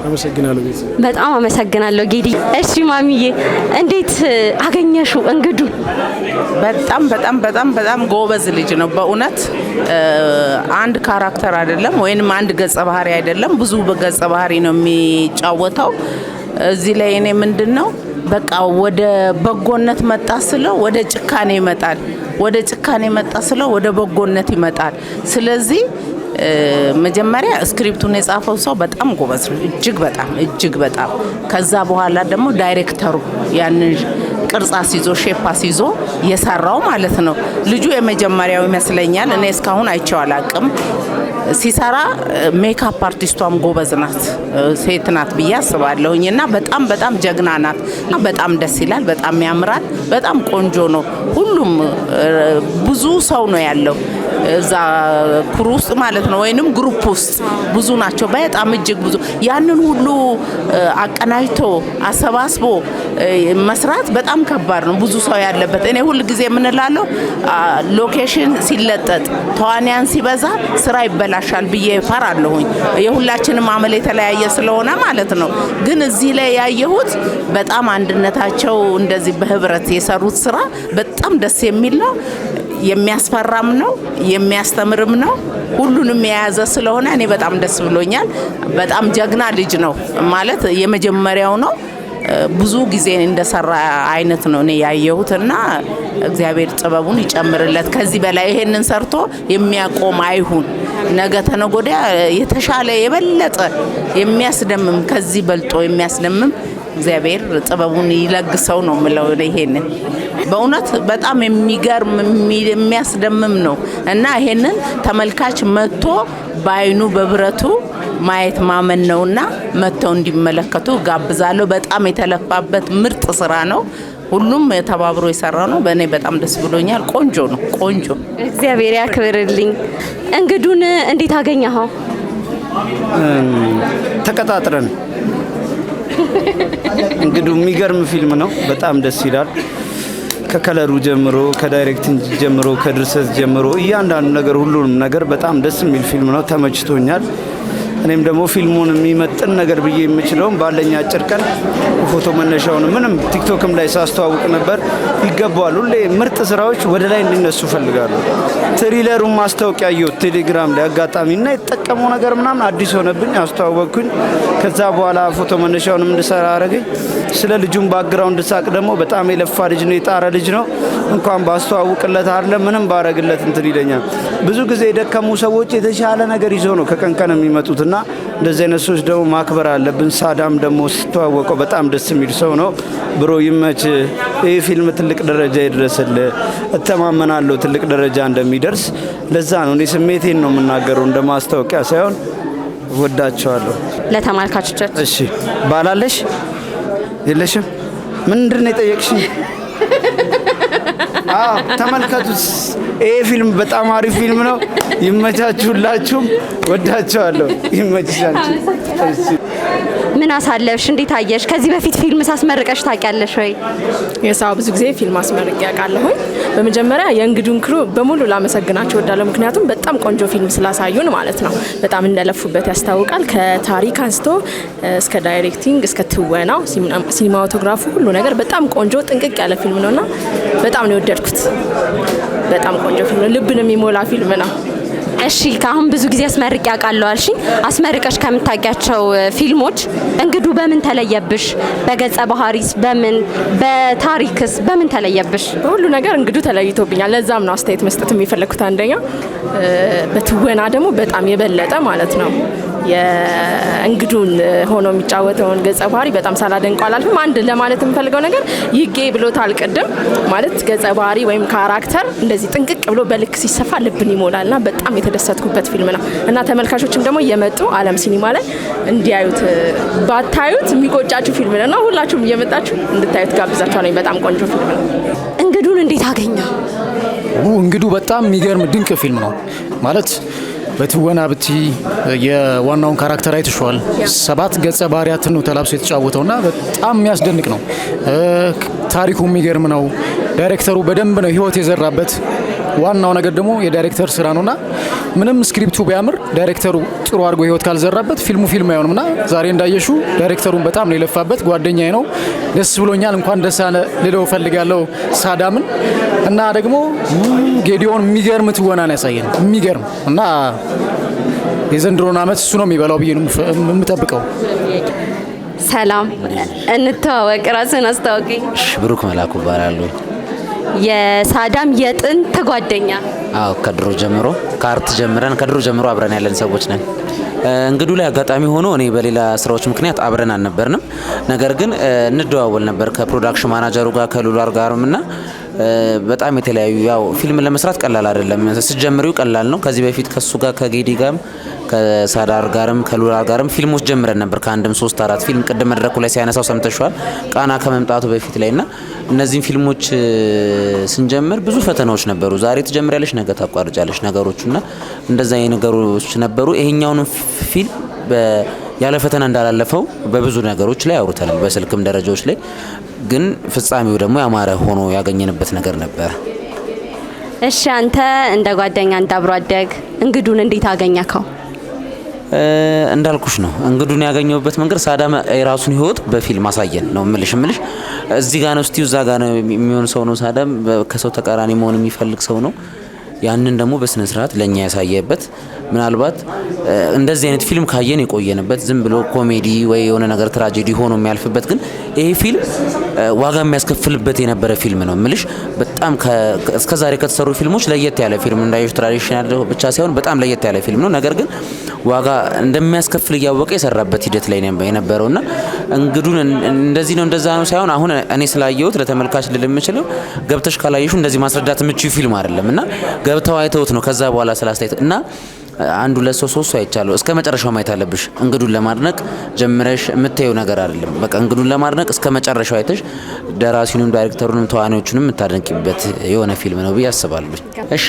አመሰግናለሁ ቤት። በጣም አመሰግናለሁ ጌዲ። እሺ ማሚዬ እንዴት አገኘሽው እንግዱ? በጣም ጎበዝ ልጅ ነው በእውነት። አንድ ካራክተር አይደለም ወይንም አንድ ገጸ ባህሪ አይደለም፣ ብዙ ገጸ ባህሪ ነው የሚጫወተው። እዚህ ላይ እኔ ምንድነው በቃ ወደ በጎነት መጣ ስለው ወደ ጭካኔ ይመጣል፣ ወደ ጭካኔ መጣ ስለው ወደ በጎነት ይመጣል። ስለዚህ መጀመሪያ ስክሪፕቱን የጻፈው ሰው በጣም ጎበዝ ነው፣ እጅግ በጣም። ከዛ በኋላ ደግሞ ዳይሬክተሩ ያንን ቅርጻ ሲዞ ሼፓ ሲዞ የሰራው ማለት ነው። ልጁ የመጀመሪያው ይመስለኛል። እኔ እስካሁን አይቼው አላቅም ሲሰራ። ሜካፕ አርቲስቷም ጎበዝ ናት፣ ሴት ናት ብዬ አስባለሁኝ። እና በጣም ጀግና ናት። በጣም ደስ ይላል፣ በጣም ያምራል፣ በጣም ቆንጆ ነው። ሁሉም ብዙ ሰው ነው ያለው እዛ ክሩ ውስጥ ማለት ነው፣ ወይንም ግሩፕ ውስጥ ብዙ ናቸው፣ በጣም እጅግ ብዙ። ያንን ሁሉ አቀናጅቶ አሰባስቦ መስራት በጣም ከባድ ነው፣ ብዙ ሰው ያለበት። እኔ ሁሉ ጊዜ የምንላለው ሎኬሽን ሲለጠጥ ተዋንያን ሲበዛ ስራ ይበላሻል ብዬ ፈራለሁኝ። የሁላችንም አመል የተለያየ ስለሆነ ማለት ነው። ግን እዚህ ላይ ያየሁት በጣም አንድነታቸው እንደዚህ በህብረት የሰሩት ስራ በጣም ደስ የሚል ነው። የሚያስፈራም ነው፣ የሚያስተምርም ነው። ሁሉንም የያዘ ስለሆነ እኔ በጣም ደስ ብሎኛል። በጣም ጀግና ልጅ ነው ማለት የመጀመሪያው ነው። ብዙ ጊዜ እንደሰራ አይነት ነው እኔ ያየሁትና እግዚአብሔር ጥበቡን ይጨምርለት። ከዚህ በላይ ይሄንን ሰርቶ የሚያቆም አይሁን። ነገ ተነጎዳ የተሻለ የበለጠ የሚያስደምም ከዚህ በልጦ የሚያስደምም እግዚአብሔር ጥበቡን ይለግሰው ነው የምለው። ይሄንን በእውነት በጣም የሚገርም የሚያስደምም ነው እና ይሄንን ተመልካች መጥቶ በአይኑ በብረቱ ማየት ማመን ነውና መጥተው እንዲመለከቱ ጋብዛለሁ። በጣም የተለፋበት ምርጥ ስራ ነው። ሁሉም ተባብሮ የሰራ ነው። በእኔ በጣም ደስ ብሎኛል። ቆንጆ ነው፣ ቆንጆ። እግዚአብሔር ያክብርልኝ። እንግዱን እንዴት አገኘኸው? ተቀጣጥረን እንግዲህ የሚገርም ፊልም ነው። በጣም ደስ ይላል። ከከለሩ ጀምሮ፣ ከዳይሬክቲንግ ጀምሮ፣ ከድርሰት ጀምሮ እያንዳንዱ ነገር ሁሉንም ነገር በጣም ደስ የሚል ፊልም ነው። ተመችቶኛል። እኔም ደግሞ ፊልሙን የሚመጥን ነገር ብዬ የምችለውም ባለኝ አጭር ቀን ፎቶ መነሻውን ምንም ቲክቶክም ላይ ሳስተዋውቅ ነበር። ይገባዋል። ሁሌ ምርጥ ስራዎች ወደ ላይ እንዲነሱ ፈልጋለሁ። ትሪለሩን ማስታወቂያ ያየሁት ቴሌግራም ላይ አጋጣሚ እና የተጠቀመው ነገር ምናምን አዲስ ሆነብኝ፣ አስተዋወቅኩኝ። ከዛ በኋላ ፎቶ መነሻውንም እንድሰራ አረገኝ። ስለ ልጁም ባክግራውንድ ሳቅ ደግሞ በጣም የለፋ ልጅ ነው፣ የጣረ ልጅ ነው። እንኳን ባስተዋውቅለት አይደለ ምንም ባረግለት እንትን ይለኛል። ብዙ ጊዜ የደከሙ ሰዎች የተሻለ ነገር ይዘው ነው ከቀን ቀን የሚመጡት እና እንደዚህ አይነት ሰዎች ደግሞ ማክበር አለብን። ሳዳም ደግሞ ሲተዋወቀው በጣም ደስ የሚል ሰው ነው። ብሮ ይመች። ይህ ፊልም ትልቅ ደረጃ ይድረስልህ። እተማመናለሁ ትልቅ ደረጃ እንደሚደርስ። ለዛ ነው እኔ ስሜቴን ነው የምናገረው እንደ ማስታወቂያ ሳይሆን። ወዳቸዋለሁ። ለተመልካቾቻችን እሺ ባላለሽ የለሽም? ምንድን ነው የጠየቅሽኝ? ተመልከቱት። ይሄ ፊልም በጣም አሪፍ ፊልም ነው። ይመቻችሁላችሁም። ወዳቸዋለሁ። ይመችሻችሁ። ምን አሳለፍሽ? እንዴት አየሽ? ከዚህ በፊት ፊልም ሳስመርቀሽ ታውቂያለሽ ወይ? የሳው ብዙ ጊዜ ፊልም አስመርቄ ያውቃለሁኝ። በመጀመሪያ የእንግዱን ክሩ በሙሉ ላመሰግናቸው እወዳለሁ። ምክንያቱም በጣም ቆንጆ ፊልም ስላሳዩን ማለት ነው። በጣም እንደለፉበት ያስታውቃል። ከታሪክ አንስቶ እስከ ዳይሬክቲንግ እስከ ትወናው፣ ሲኒማቶግራፉ ሁሉ ነገር በጣም ቆንጆ ጥንቅቅ ያለ ፊልም ነውና በጣም ነው የወደድኩት። በጣም ቆንጆ ፊልም ነው። ልብን የሚሞላ ፊልም ነው። እሺ ከአሁን ብዙ ጊዜ አስመርቄ ያውቃለሁ አልሽኝ። አስመርቀሽ ከምታውቂያቸው ፊልሞች እንግዱ በምን ተለየብሽ? በገጸ ባህሪስ፣ በምን በታሪክስ በምን ተለየብሽ? በሁሉ ነገር እንግዱ ተለይቶብኛል። ለዛም ነው አስተያየት መስጠት የሚፈለግኩት። አንደኛ በትወና ደግሞ በጣም የበለጠ ማለት ነው የእንግዱን ሆኖ የሚጫወተውን ገጸ ባህሪ በጣም ሳላደንቀው አላልፍም። አንድ ለማለት የምፈልገው ነገር ይጌ ብሎታል ቅድም ማለት ገጸ ባህሪ ወይም ካራክተር እንደዚህ ጥንቅቅ ብሎ በልክ ሲሰፋ ልብን ይሞላልና በጣም የተደሰትኩበት ፊልም ነው እና ተመልካቾችም ደግሞ እየመጡ ዓለም ሲኒማ ላይ እንዲያዩት ባታዩት የሚቆጫችሁ ፊልም ነው እና ሁላችሁም እየመጣችሁ እንድታዩት ጋብዛችኋለሁ። በጣም ቆንጆ ፊልም ነው። እንግዱን እንዴት አገኘው? እንግዱ በጣም የሚገርም ድንቅ ፊልም ነው ማለት በትወና ብቲ የዋናውን ካራክተር አይተሽዋል። 7 ገጸ ባህሪያትን ነው ተላብሶ የተጫወተውና በጣም የሚያስደንቅ ነው። ታሪኩ የሚገርም ነው። ዳይሬክተሩ በደንብ ነው ህይወት የዘራበት። ዋናው ነገር ደግሞ የዳይሬክተር ስራ ነውና ምንም ስክሪፕቱ ቢያምር ዳይሬክተሩ ጥሩ አድርጎ ህይወት ካልዘራበት ፊልሙ ፊልም አይሆንምና ዛሬ እንዳየሹ ዳይሬክተሩን በጣም ነው የለፋበት። ጓደኛዬ ነው። ደስ ብሎኛል። እንኳን ደስ አለ ልለው ፈልጋለሁ ሳዳምን እና ደግሞ ጌዲዮን የሚገርም ትወና ነው ያሳየን። የሚገርም እና የዘንድሮን አመት እሱ ነው የሚበላው ብዬ ነው የምጠብቀው። ሰላም እንተዋወቅ። ራስን አስተዋውቂ። ብሩክ መላኩ እባላለሁ። የሳዳም የጥንት ጓደኛ? አዎ ከድሮ ጀምሮ ከአርት ጀምረን ከድሮ ጀምሮ አብረን ያለን ሰዎች ነን። እንግዱ ላይ አጋጣሚ ሆኖ እኔ በሌላ ስራዎች ምክንያት አብረን አልነበርንም። ነገር ግን እንደዋወል ነበር ከፕሮዳክሽን ማናጀሩ ጋር ከሉላር ጋርም እና በጣም የተለያዩ ያው ፊልም ለመስራት ቀላል አይደለም። ሲጀምሪው ቀላል ነው። ከዚህ በፊት ከሱ ጋር ከጌዲ ጋርም ከሳዳር ጋርም ከሉላር ጋርም ፊልሞች ጀምረን ነበር። ከአንድም 3-4 ፊልም ቅድም መድረኩ ላይ ሲያነሳው ሰምተሽዋል። ቃና ከመምጣቱ በፊት ላይና እነዚህን ፊልሞች ስንጀምር ብዙ ፈተናዎች ነበሩ። ዛሬ ትጀምሪያለሽ፣ ነገ ታቋርጫለሽ ነገሮችና እንደዛ ነገሮች ነበሩ። ይሄኛውን ፊልም ያለ ፈተና እንዳላለፈው በብዙ ነገሮች ላይ አውርተናል፣ በስልክም ደረጃዎች ላይ ግን ፍጻሜው ደግሞ ያማረ ሆኖ ያገኘንበት ነገር ነበር። እሺ አንተ እንደ ጓደኛ እንደ አብሮ አደግ እንግዱን እንዴት አገኘከው? እንዳልኩሽ ነው እንግዱን ያገኘውበት መንገድ ሳዳም የራሱን ህይወት በፊልም ማሳየን ነው ምልሽ እዚህ ጋር ነው ስቲው እዛ ጋር ነው የሚሆን ሰው ነው። ሳዳም ከሰው ተቃራኒ መሆን የሚፈልግ ሰው ነው። ያንን ደግሞ በስነ ስርዓት ለኛ ያሳየበት ምናልባት እንደዚህ አይነት ፊልም ካየን የቆየንበት ዝም ብሎ ኮሜዲ ወይ የሆነ ነገር ትራጀዲ ሆኖ የሚያልፍበት ግን ይሄ ፊልም ዋጋ የሚያስከፍልበት የነበረ ፊልም ነው ምልሽ በጣም እስከዛሬ ከተሰሩ ፊልሞች ለየት ያለ ፊልም እንዳይሽ ትራዲሽናል ብቻ ሳይሆን በጣም ለየት ያለ ፊልም ነው። ነገር ግን ዋጋ እንደሚያስከፍል እያወቀ የሰራበት ሂደት ላይ የነበረውና እንግዱን እንደዚህ ነው እንደዛ ነው ሳይሆን አሁን እኔ ስላየሁት ለተመልካች ልልምችለው ገብተሽ ካላየሹ እንደዚህ ማስረዳት የምትችይው ፊልም አይደለም እና ገብተው አይተውት ነው ከዛ በኋላ ስላስተያየት እና አንዱ ለሶስት አይቻለሁ። እስከ መጨረሻው ማየት አለብሽ። እንግዱን ለማድነቅ ጀምረሽ የምታየው ነገር አይደለም። በቃ እንግዱን ለማድነቅ እስከ መጨረሻው አይተሽ ደራሲውንም ዳይሬክተሩንም ተዋናዮቹንም የምታደንቂበት የሆነ ፊልም ነው ብዬ አስባለሁ። እሺ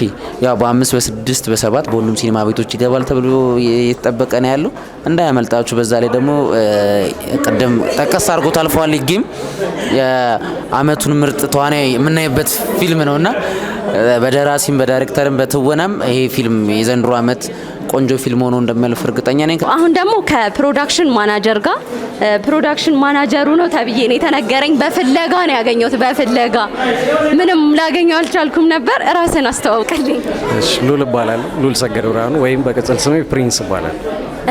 ያው በ5 በ6 በ7 በሁሉም ሲኒማ ቤቶች ይገባል ተብሎ እየተጠበቀ ነው ያለው። እንዳያመልጣችሁ። በዛ ላይ ደግሞ ቀደም ጠቀስ አድርጎት አልፏል። ይገም የአመቱን ምርጥ ተዋናይ የምናይበት ፊልም ነውና በደራሲም በዳይሬክተርም በትወናም ይሄ ፊልም የዘንድሮ አመት ቆንጆ ፊልም ሆኖ እንደሚያልፍ እርግጠኛ ነኝ። አሁን ደግሞ ከፕሮዳክሽን ማናጀር ጋር ፕሮዳክሽን ማናጀሩ ነው ተብዬ ነው የተነገረኝ። በፍለጋ ነው ያገኘሁት። በፍለጋ ምንም ላገኘው አልቻልኩም ነበር። ራስን አስተዋውቅልኝ። እሺ ሉል እባላለሁ። ሉል ሰገድ ብርሃኑ ወይም በቅጽል ስሜ ፕሪንስ እባላለሁ።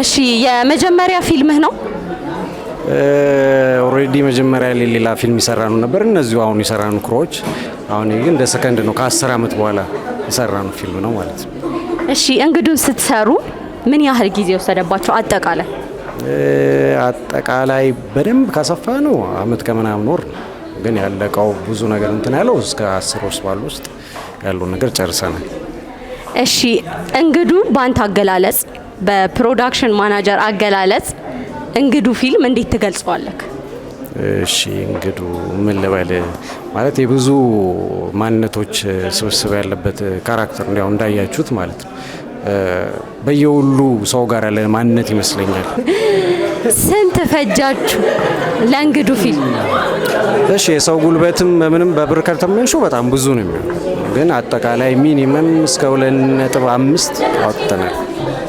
እሺ የመጀመሪያ ፊልምህ ነው? ኦሬዲ መጀመሪያ ሌላ ፊልም ይሰራኑ ነበር እነዚሁ አሁን ይሰራኑ ክሮች። አሁን ግን እንደ ሰከንድ ነው ከ10 አመት በኋላ ይሰራኑ ፊልም ነው ማለት ነው። እሺ እንግዱን ስትሰሩ ምን ያህል ጊዜ ወሰደባችሁ? አጠቃላይ በደንብ ካሰፋ ነው አመት ከምናምን ወር ነው። ግን ያለቀው ብዙ ነገር እንትን ያለው እስከ 10 ወር ባለው ውስጥ ያለው ነገር ጨርሰናል። እሺ እንግዱ ባንተ አገላለጽ፣ በፕሮዳክሽን ማናጀር አገላለጽ እንግዱ ፊልም እንዴት ትገልጸዋለህ? እሺ እንግዱ ምን ልበል ማለት የብዙ ማንነቶች ስብስብ ያለበት ካራክተር ነው እንዳያችሁት ማለት ነው። በየሁሉ ሰው ጋር ያለ ማንነት ይመስለኛል። ስንት ፈጃችሁ ለእንግዱ ፊልም? እሺ የሰው ጉልበትም ምንም በብር ከተመንሹ በጣም ብዙ ነው የሚሆነው፣ ግን አጠቃላይ ሚኒመም እስከ 2.5 አውጥተናል።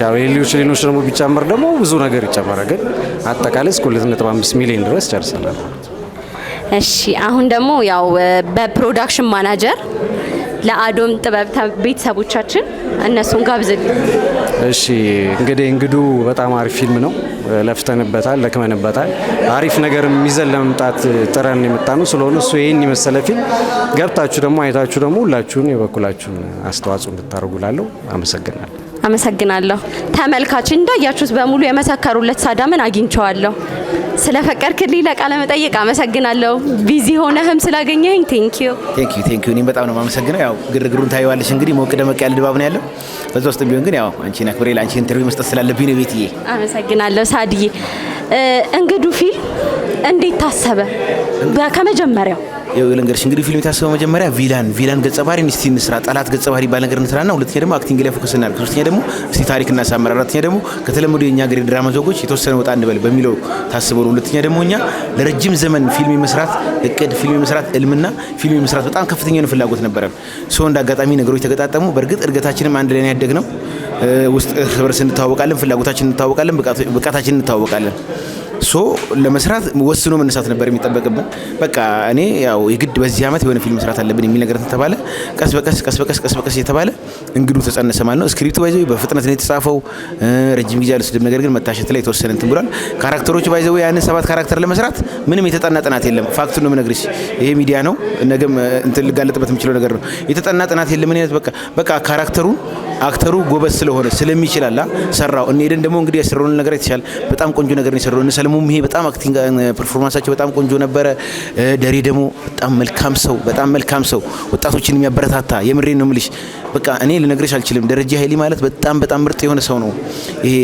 ያው ሌሎች ደግሞ ቢጨምር ደግሞ ብዙ ነገር ይጨመራል፣ ግን አጠቃላይ እስከ 2.5 ሚሊዮን ድረስ ጨርሰናል። እሺ አሁን ደግሞ ያው በፕሮዳክሽን ማናጀር ለአዶም ጥበብ ቤተሰቦቻችን እነሱን ጋብዝልኝ። እሺ እንግዲህ እንግዱ በጣም አሪፍ ፊልም ነው። ለፍተንበታል፣ ለክመንበታል። አሪፍ ነገር ይዘን ለመምጣት ጥረን የመጣ ነው። ስለሆነ እሱ ይሄን የመሰለ ፊልም ገብታችሁ ደግሞ አይታችሁ ደግሞ ሁላችሁን የበኩላችሁን አስተዋጽኦ እንድታደርጉላለሁ። አመሰግናለሁ። ተመልካች እንዳያችሁት በሙሉ የመሰከሩለት ሳዳምን አግኝቼዋለሁ። ስለፈቀድክልኝ ለቃለ መጠይቅ አመሰግናለሁ። ቢዚ ሆነህም ስላገኘኸኝ ቴንኪዩ። እኔም በጣም ነው የማመሰግነው። ያው ግርግሩን ታየዋለሽ እንግዲህ ሞቅ ደመቅ ያለ ድባብ ነው ያለው። በዛ ውስጥ ቢሆን ግን ያው አንቺን አክብሬ ለአንቺ ኢንተርቪው መስጠት ስላለብኝ ነው ቤትዬ። አመሰግናለሁ ሳድዬ። እንግዱ ፊልም እንዴት ታሰበ? ከመጀመሪያው ልንገርሽ እንግዲህ ፊልም የታሰበው መጀመሪያ ቪላን ገጸ ባህሪ እስቲ እንስራ፣ ጠላት ገጸ ባህሪ ባል ነገር እንስራና፣ ሁለተኛ ደግሞ አክቲንግ ላይ ፎከስ እናድርግ፣ ሶስተኛ ደግሞ እስቲ ታሪክ እናሳምር፣ አራተኛ ደግሞ ከተለመዱ የኛ ሀገር ድራማ ዘውጎች የተወሰነ ወጣ እንበል በሚለው ታስበው ነው። ሁለተኛ ደግሞ እኛ ለረጅም ዘመን ፊልም የመስራት እቅድ፣ ፊልም የመስራት እልምና ፊልም የመስራት በጣም ከፍተኛ የሆነ ፍላጎት ነበረን። ሰው እንደ አጋጣሚ ነገሮች ተገጣጠሙ። በእርግጥ እድገታችንም አንድ ላይ ያደግነው ውስጥ እርስ በርስ እንታወቃለን፣ ፍላጎታችን እንታወቃለን፣ ብቃታችን እንታወቃለን። ለመስራት ወስኖ መነሳት ነበር የሚጠበቅብን። በቃ እኔ ያው የግድ በዚህ ዓመት የሆነ ፊልም መስራት አለብን የሚል ነገር ተባለ። ቀስ በቀስ እየተባለ እንግዱ ተጸነሰ ማለት ነው። ስክሪፕቱ ባይዘው በፍጥነት ነው የተጻፈው። ረጅም ጊዜ አልወሰደም፣ ነገር ግን መታሸት ላይ የተወሰነ እንትን ብሏል። ካራክተሮች ባይዘው ያንን 7 ካራክተር ለመስራት ምንም የተጠና ጥናት የለም። ፋክቱን ነው የምነግርሽ። ይሄ ሚዲያ ነው፣ ነገም እንትን ልጋለጥበት የምችለው ነገር ነው። የተጠና ጥናት የለም። ምን አይነት በቃ አክተሩ ጎበዝ ስለሆነ ስለሚችላል ሰራው። እንሄደን ደግሞ እንግዲህ ያሰራውን ነገር አይተሻል። በጣም ቆንጆ ነገር ነው የሰራው። ሰለሞን ይሄ በጣም አክቲንግ ፐርፎርማንሳቸው በጣም ቆንጆ ነበረ። ደሬ ደግሞ በጣም መልካም ሰው ወጣቶችን የሚያበረታታ የምሬን ነው የምልሽ። በቃ እኔ ልነግርሽ አልችልም። ደረጃ ኃይሊ ማለት በጣም ምርጥ የሆነ ሰው ነው። ይሄ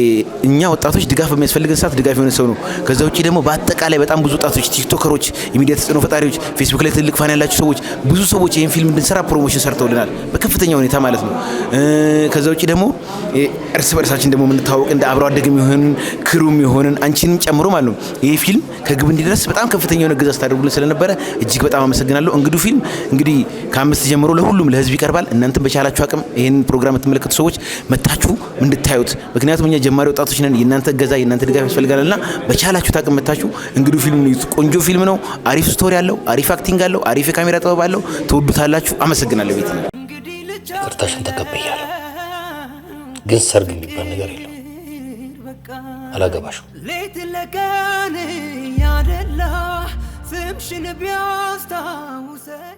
እኛ ወጣቶች ድጋፍ በሚያስፈልገን ሰዓት ድጋፍ የሆነ ሰው ነው። ከዛ ውጪ ደግሞ በአጠቃላይ በጣም ብዙ ወጣቶች፣ ቲክቶከሮች፣ የሚዲያ ተጽዕኖ ፈጣሪዎች፣ ፌስቡክ ላይ ትልቅ ፋን ያላቸው ሰዎች፣ ብዙ ሰዎች ይሄን ፊልም እንድንሰራ ፕሮሞሽን ሰርተውልናል በከፍተኛ ሁኔታ ማለት ነው። ከዛ ውጪ ደግሞ እርስ በርሳችን ደግሞ የምንታወቅ እንደ አብሮ አደግ የሚሆንን ክሩም የሆንን አንቺንም ጨምሮ ማለት ነው። ይሄ ፊልም ከግብ እንዲደርስ በጣም ከፍተኛ የሆነ እገዛ ስታደርጉልን ስለነበረ እጅግ በጣም አመሰግናለሁ። እንግዱ ፊልም እንግዲህ ከ5 ጀምሮ ለሁሉም ለህዝብ ይቀርባል። እናንተም በቻላችሁ አቅም ይሄን ፕሮግራም የምትመለከቱ ሰዎች መታችሁ እንድታዩት፣ ምክንያቱም እኛ ጀማሪ ወጣቶች ነን። የእናንተ እገዛ የእናንተ ድጋፍ ያስፈልጋልና በቻላችሁ አቅም መታችሁ እንግዱ ፊልም ነው። ቆንጆ ፊልም ነው። አሪፍ ስቶሪ አለው፣ አሪፍ አክቲንግ አለው፣ አሪፍ የካሜራ ጥበብ አለው። ትወዱታላችሁ። አመሰግናለሁ። ቤት ነው ይቅርታሽን ተቀበያለሁ፣ ግን ሰርግ የሚባል ነገር የለም። አላገባሽም። ሌት ለቀን ያደላ ስምሽን ቢያስታውሰኝ